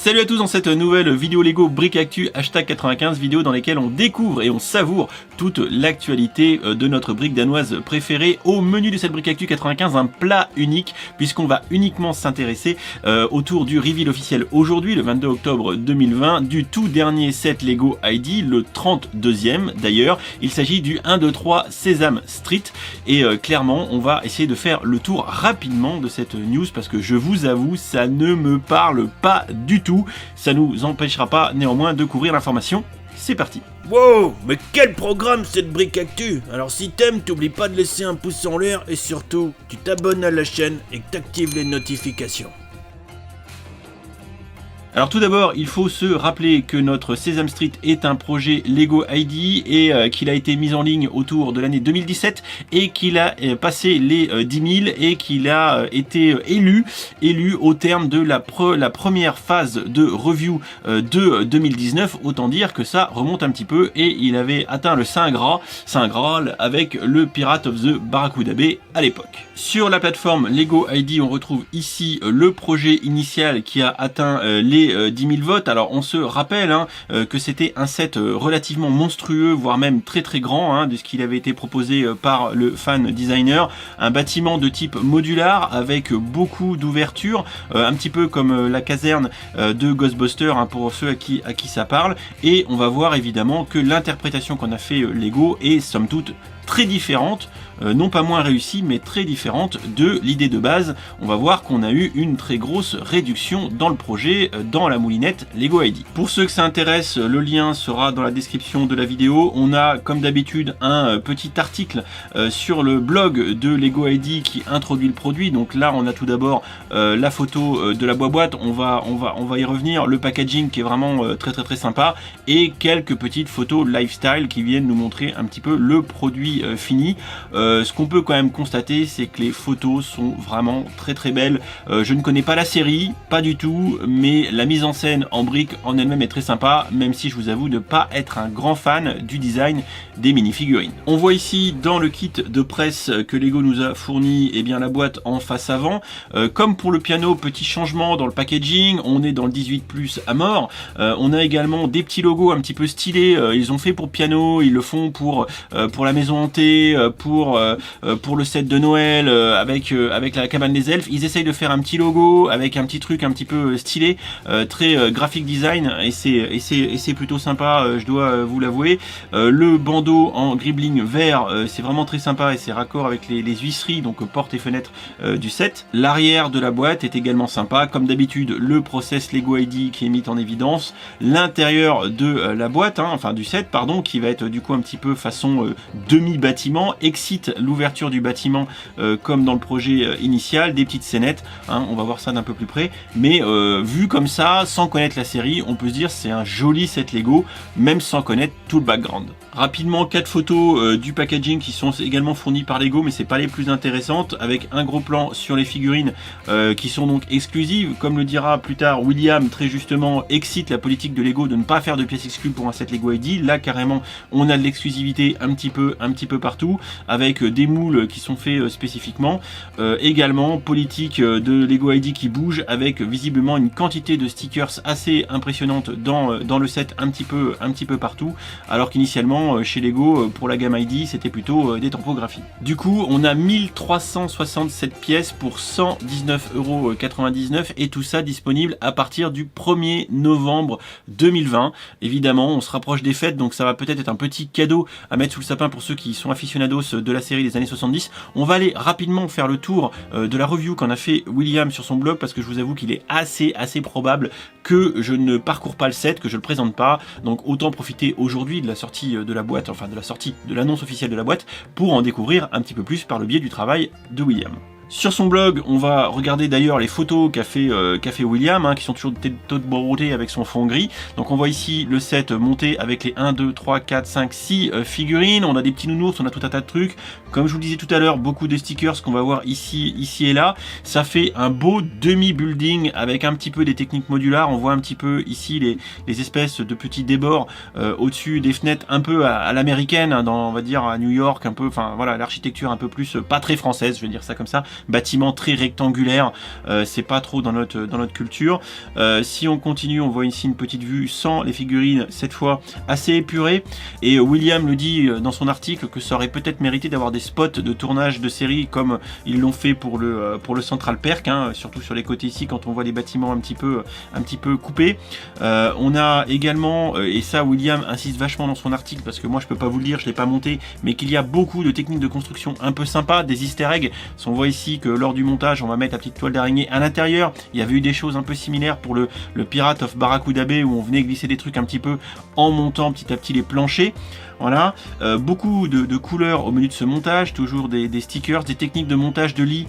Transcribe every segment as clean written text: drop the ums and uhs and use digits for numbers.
Salut à tous dans cette nouvelle vidéo Lego Brick Actu #95, vidéo dans laquelle on découvre et on savoure toute l'actualité de notre brique danoise préférée. Au menu de cette Brick Actu 95, un plat unique puisqu'on va uniquement s'intéresser autour du reveal officiel aujourd'hui, le 22 octobre 2020, du tout dernier set Lego ID, le 32e d'ailleurs. Il s'agit du 1, 2, 3 Sesame Street et clairement on va essayer de faire le tour rapidement de cette news parce que je vous avoue ça ne me parle pas du tout. Ça nous empêchera pas néanmoins de couvrir l'information. C'est parti. Wow, mais quel programme cette Brick Actu! Alors si t'aimes, t'oublies pas de laisser un pouce en l'air et surtout, tu t'abonnes à la chaîne et que t'actives les notifications. Alors tout d'abord, il faut se rappeler que notre Sesame Street est un projet Lego ID et qu'il a été mis en ligne autour de l'année 2017 et qu'il a passé les 10 000 et qu'il a été élu au terme de la première phase de review de 2019. Autant dire que ça remonte un petit peu et il avait atteint le Saint Graal avec le Pirate of the Barracuda Bay à l'époque. Sur la plateforme Lego ID, on retrouve ici le projet initial qui a atteint les 10 000 votes. Alors on se rappelle que c'était un set relativement monstrueux, voire même très très grand de ce qu'il avait été proposé par le fan designer. Un bâtiment de type modular avec beaucoup d'ouvertures, un petit peu comme la caserne de Ghostbusters pour ceux à qui ça parle. Et on va voir évidemment que l'interprétation qu'en a fait Lego est somme toute très différente, non pas moins réussie, mais très différente de l'idée de base. On va voir qu'on a eu une très grosse réduction dans le projet, dans la moulinette Lego ID. Pour ceux que ça intéresse, le lien sera dans la description de la vidéo. On a, comme d'habitude, un petit article sur le blog de Lego ID qui introduit le produit. Donc là, on a tout d'abord la photo de la boîte. On va y revenir. Le packaging qui est vraiment très sympa et quelques petites photos lifestyle qui viennent nous montrer un petit peu le produit fini. Ce qu'on peut quand même constater, c'est que les photos sont vraiment très belles. Je ne connais pas la série, pas du tout, mais la mise en scène en briques en elle-même est très sympa, même si je vous avoue ne pas être un grand fan du design des mini-figurines. On voit ici dans le kit de presse que Lego nous a fourni la boîte en face avant. Comme pour le piano, petit changement dans le packaging, on est dans le 18+ à mort. On a également des petits logos un petit peu stylés. Ils ont fait pour piano, ils le font pour la maison hantée, pour le set de Noël, avec la cabane des elfes. Ils essayent de faire un petit logo avec un petit truc un petit peu stylé, très graphic design, et c'est plutôt sympa, je dois vous l'avouer. Le bandeau en gribbling vert, c'est vraiment très sympa et c'est raccord avec les huisseries, donc portes et fenêtres du set. L'arrière de la boîte est également sympa, comme d'habitude le process Lego ID qui est mis en évidence. L'intérieur de la boîte, enfin du set pardon, qui va être du coup un petit peu façon demi-bâtiment, excite l'ouverture du bâtiment comme dans le projet initial, des petites scénettes, on va voir ça d'un peu plus près, mais vu comme ça, sans connaître la série, on peut se dire c'est un joli set Lego, même sans connaître tout le background. Rapidement, 4 photos du packaging qui sont également fournies par Lego, mais c'est pas les plus intéressantes, avec un gros plan sur les figurines qui sont donc exclusives. Comme le dira plus tard William, très justement, excite la politique de Lego de ne pas faire de pièces exclues pour un set Lego ID. Là, carrément, on a de l'exclusivité un petit peu partout, avec des moules qui sont faits spécifiquement. Également, politique de Lego ID qui bouge, avec visiblement une quantité de stickers assez impressionnante dans le set un petit peu partout, alors qu'initialement chez Lego pour la gamme ID c'était plutôt des tampographies. Du coup on a 1367 pièces pour 119,99 € et tout ça disponible à partir du 1er novembre 2020. Évidemment on se rapproche des fêtes, donc ça va peut-être être un petit cadeau à mettre sous le sapin pour ceux qui sont aficionados de la série des années 70. On va aller rapidement faire le tour de la review qu'en a fait William sur son blog, parce que je vous avoue qu'il est assez probable que je ne parcours pas le set, que je le présente pas, donc autant profiter aujourd'hui de la sortie de la boîte, enfin de la sortie de l'annonce officielle de la boîte, pour en découvrir un petit peu plus par le biais du travail de William. Sur son blog, on va regarder d'ailleurs les photos qu'a fait William, qui sont toujours de beauté avec son fond gris. Donc on voit ici le set monté avec les 1, 2, 3, 4, 5, 6 figurines. On a des petits nounours, on a tout un tas de trucs. Comme je vous le disais tout à l'heure, beaucoup de stickers qu'on va voir ici et là. Ça fait un beau demi-building avec un petit peu des techniques modulaires. On voit un petit peu ici les espèces de petits débords au-dessus des fenêtres, un peu à l'américaine, on va dire à New York, un peu, enfin voilà, l'architecture un peu plus, pas très française, je vais dire ça comme ça, bâtiments très rectangulaires, c'est pas trop dans notre culture. Si on continue, on voit ici une petite vue sans les figurines, cette fois assez épurée, et William le dit dans son article que ça aurait peut-être mérité d'avoir des spots de tournage de série comme ils l'ont fait pour le Central Perk, hein, surtout sur les côtés ici quand on voit les bâtiments un petit peu coupés. On a également, et ça William insiste vachement dans son article parce que moi je peux pas vous le dire, je l'ai pas monté, mais qu'il y a beaucoup de techniques de construction un peu sympas, des easter eggs. On voit ici que lors du montage on va mettre la petite toile d'araignée à l'intérieur. Il y avait eu des choses un peu similaires pour le Pirate of Barracuda Bay où on venait glisser des trucs un petit peu en montant petit à petit les planchers. Voilà, beaucoup de couleurs au menu de ce montage, toujours des stickers, des techniques de montage de lit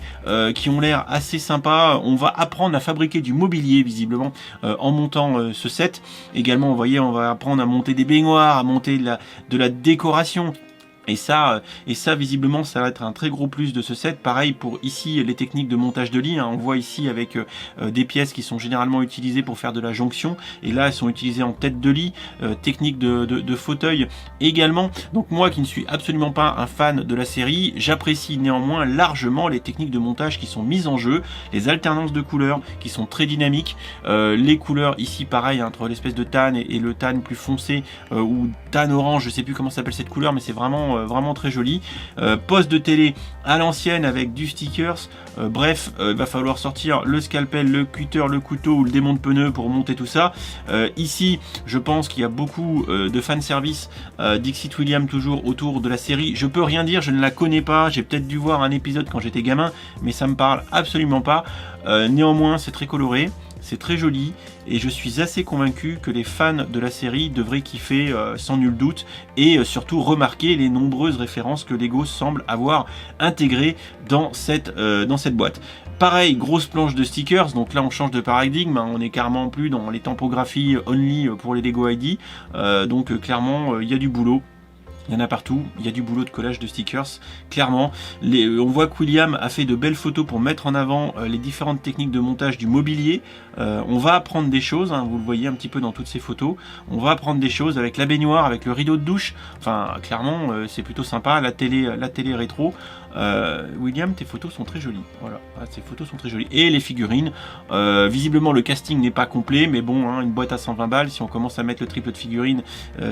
qui ont l'air assez sympas. On va apprendre à fabriquer du mobilier visiblement en montant ce set. Également, vous voyez, on va apprendre à monter des baignoires, à monter de la décoration. Et ça, visiblement, ça va être un très gros plus de ce set. Pareil pour ici, les techniques de montage de lit. Hein. On voit ici avec des pièces qui sont généralement utilisées pour faire de la jonction. Et là, elles sont utilisées en tête de lit. Technique de fauteuil également. Donc moi, qui ne suis absolument pas un fan de la série, j'apprécie néanmoins largement les techniques de montage qui sont mises en jeu. Les alternances de couleurs qui sont très dynamiques. Les couleurs ici, pareil, entre l'espèce de tan et le tan plus foncé ou tan orange. Je sais plus comment s'appelle cette couleur, mais c'est vraiment très joli. Poste de télé à l'ancienne avec du stickers. Bref, il va falloir sortir le scalpel, le cutter, le couteau ou le démonte-pneu pour monter tout ça. Ici, je pense qu'il y a beaucoup de fanservice Dixit William toujours autour de la série. Je peux rien dire, je ne la connais pas. J'ai peut-être dû voir un épisode quand j'étais gamin, mais ça me parle absolument pas. Néanmoins, c'est très coloré. C'est très joli et je suis assez convaincu que les fans de la série devraient kiffer sans nul doute et surtout remarquer les nombreuses références que Lego semble avoir intégrées dans cette boîte. Pareil, grosse planche de stickers, donc là on change de paradigme, hein, on est carrément plus dans les typographies only pour les Lego ID, donc clairement il y a du boulot. Il y en a partout, il y a du boulot de collage de stickers, clairement. On voit que William a fait de belles photos pour mettre en avant les différentes techniques de montage du mobilier. On va apprendre des choses, hein, vous le voyez un petit peu dans toutes ces photos. On va apprendre des choses avec la baignoire, avec le rideau de douche. Enfin, clairement, c'est plutôt sympa, la télé rétro. William, tes photos sont très jolies. Voilà, ces photos sont très jolies. Et les figurines, visiblement le casting n'est pas complet, mais bon, hein, une boîte à 120 balles, si on commence à mettre le triple de figurines,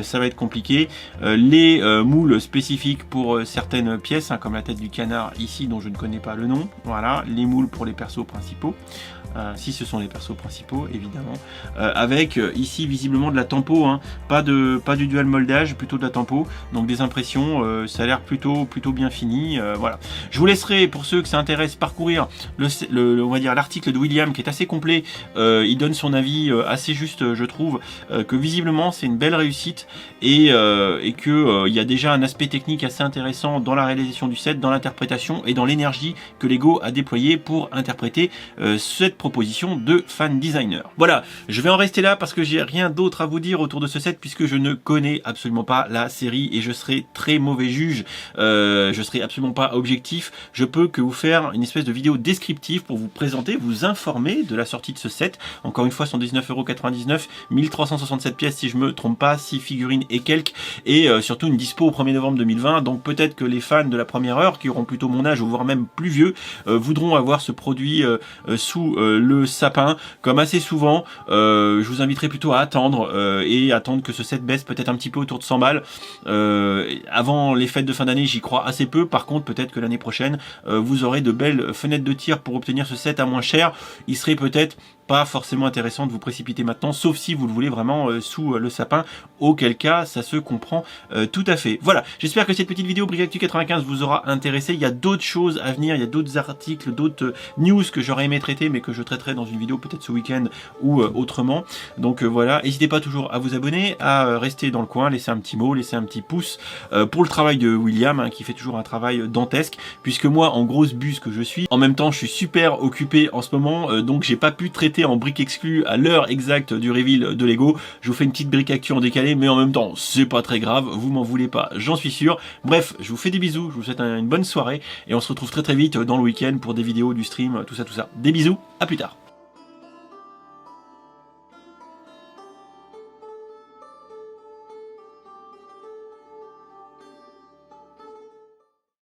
ça va être compliqué. Les moules spécifiques pour certaines pièces, hein, comme la tête du canard ici, dont je ne connais pas le nom. Voilà, les moules pour les persos principaux. Si ce sont les persos principaux évidemment, avec ici visiblement de la tempo, hein, pas du dual moldage, plutôt de la tempo, donc des impressions, ça a l'air plutôt bien fini, voilà. Je vous laisserai, pour ceux que ça intéresse, parcourir on va dire l'article de William qui est assez complet. Il donne son avis assez juste, je trouve, que visiblement c'est une belle réussite et que il y a déjà un aspect technique assez intéressant dans la réalisation du set, dans l'interprétation et dans l'énergie que Lego a déployée pour interpréter cette proposition de fan designer. Voilà, je vais en rester là parce que j'ai rien d'autre à vous dire autour de ce set puisque je ne connais absolument pas la série et je serai très mauvais juge, je serai absolument pas objectif. Je peux que vous faire une espèce de vidéo descriptive pour vous présenter, vous informer de la sortie de ce set. Encore une fois, 119,99 €, 1367 pièces si je me trompe pas, 6 figurines et quelques, et surtout une dispo au 1er novembre 2020. Donc peut-être que les fans de la première heure, qui auront plutôt mon âge ou voire même plus vieux, voudront avoir ce produit sous le sapin, comme assez souvent. Je vous inviterai plutôt à attendre et attendre que ce set baisse peut-être un petit peu autour de 100 balles. Avant les fêtes de fin d'année, j'y crois assez peu. Par contre, peut-être que l'année prochaine, vous aurez de belles fenêtres de tir pour obtenir ce set à moins cher. Il serait peut-être pas forcément intéressant de vous précipiter maintenant, sauf si vous le voulez vraiment sous le sapin, auquel cas ça se comprend tout à fait. Voilà, j'espère que cette petite vidéo Brickactu 95 vous aura intéressé. Il y a d'autres choses à venir, il y a d'autres articles, d'autres news que j'aurais aimé traiter, mais que je traiterai dans une vidéo peut-être ce week-end ou autrement. Donc voilà, n'hésitez pas toujours à vous abonner, à rester dans le coin, laisser un petit mot, laisser un petit pouce pour le travail de William, hein, qui fait toujours un travail dantesque, puisque moi, en grosse buse que je suis, en même temps je suis super occupé en ce moment, donc j'ai pas pu traiter en brique exclue à l'heure exacte du reveal de Lego. Je vous fais une petite brique actu en décalé, mais en même temps c'est pas très grave, vous m'en voulez pas, j'en suis sûr. Bref, je vous fais des bisous, je vous souhaite une bonne soirée et on se retrouve très vite dans le week-end pour des vidéos, du stream, tout ça. Des bisous, à plus tard.